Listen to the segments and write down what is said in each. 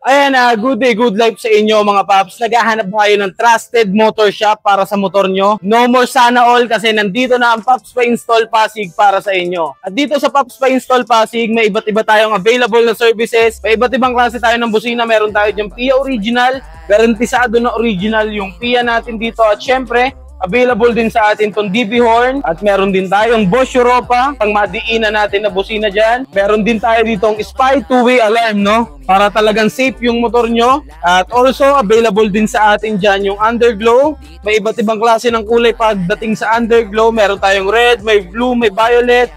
Ayan, good day, good life sa inyo mga paps. Naghahanap ba kayo ng trusted motor shop para sa motor nyo? No more sana all kasi nandito na ang Paps Pa-Install Pasig para sa inyo. At dito sa Paps Pa-Install Pasig, may iba't iba tayong available na services. May iba't ibang klase tayo ng busina. Meron tayo diyang PIA original, garantisado na original yung PIA natin dito. At syempre, available din sa atin itong DB horn at meron din tayong Bosch Europa pang madiinan natin na busina dyan. Meron din tayo ditong Spy 2-way alarm, no? Para talagang safe yung motor nyo. At also available din sa atin dyan yung underglow. May iba't ibang klase ng kulay pagdating sa underglow. Meron tayong red, may blue, may violet.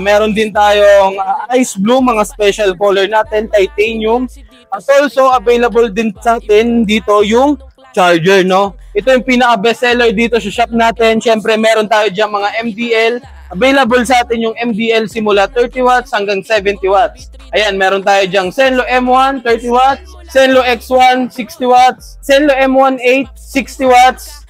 Meron din tayong ice blue, mga special color natin, titanium. At also available din sa atin dito yung charger, no? Ito yung pinaka-best seller dito sa shop natin. Siyempre, meron tayo dyan mga MDL. Available sa atin yung MDL simula 30 watts hanggang 70 watts. Ayan, meron tayo dyan Zenlo M1, 30 watts. Zenlo X1, 60 watts. Zenlo M1 8, 60 watts.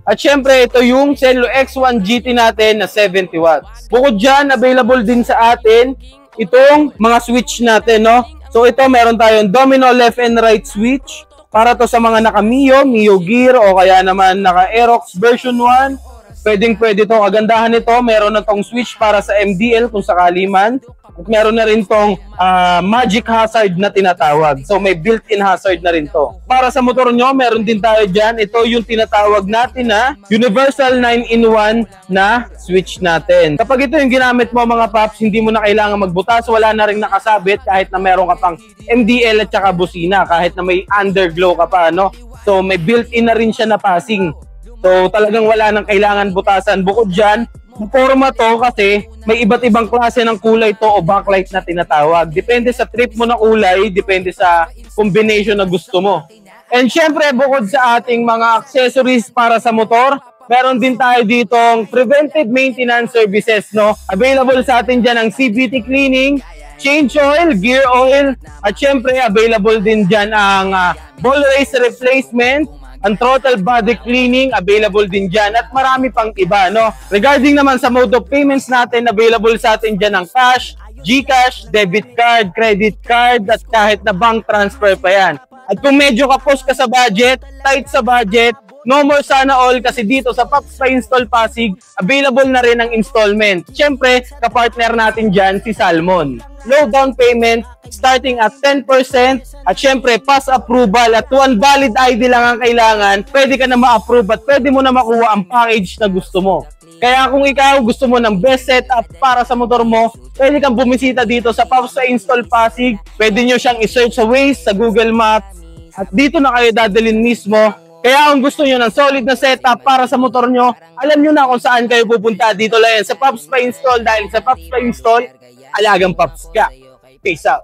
At siyempre, ito yung Zenlo X1 GT natin na 70 watts. Bukod dyan, available din sa atin itong mga switch natin, no? So, ito, meron tayong domino left and right switch. Para to sa mga naka-Mio, Mio Gear o kaya naman naka-Aerox version 1. Pwedeng-pwede to. Kagandahan nito, meron na tong switch para sa MDL kung sakali man. At meron na rin tong magic hazard na tinatawag. So may built-in hazard na rin to. Para sa motor nyo, meron din tayo dyan. Ito yung tinatawag natin na Universal 9-in-1 na switch natin. Kapag ito yung ginamit mo mga paps, hindi mo na kailangan magbutas. Wala na rin nakasabit kahit na meron ka pang MDL at saka busina. Kahit na may underglow ka pa, no? So may built-in na rin siya na passing. So talagang wala nang kailangan butasan. Bukod dyan, forma to kasi may iba't ibang klase ng kulay to o backlight na tinatawag. Depende sa trip mo na kulay, depende sa combination na gusto mo. And syempre, bukod sa ating mga accessories para sa motor, meron din tayo ditong preventive maintenance services, no? Available sa atin dyan ang CVT cleaning, change oil, gear oil, at syempre available din dyan ang ball race replacement, ang throttle body cleaning, available din dyan, at marami pang iba, no? Regarding naman sa mode of payments natin, available sa atin dyan ang cash, GCash, debit card, credit card, at kahit na bank transfer pa yan. At kung medyo kapos ka sa budget, tight sa budget, no more sana all kasi dito sa Paps Pa-Install Pasig, available na rin ang installment. Siyempre, kapartner natin dyan si Salmon. Low down payment, starting at 10%, at syempre, pass approval at one valid ID lang ang kailangan, pwede ka na ma-approve at pwede mo na makuha ang package na gusto mo. Kaya kung ikaw gusto mo ng best setup para sa motor mo, pwede kang bumisita dito sa Paps Pa-Install Pasig, pwede nyo siyang i-search sa Waze, sa Google Maps, at dito na kayo dadalhin mismo. Kaya kung gusto nyo ng solid na setup para sa motor nyo, alam nyo na kung saan kayo pupunta. Dito lang yan sa Paps Pa-Install dahil sa Paps Pa-Install, alagang Paps ka. Peace out.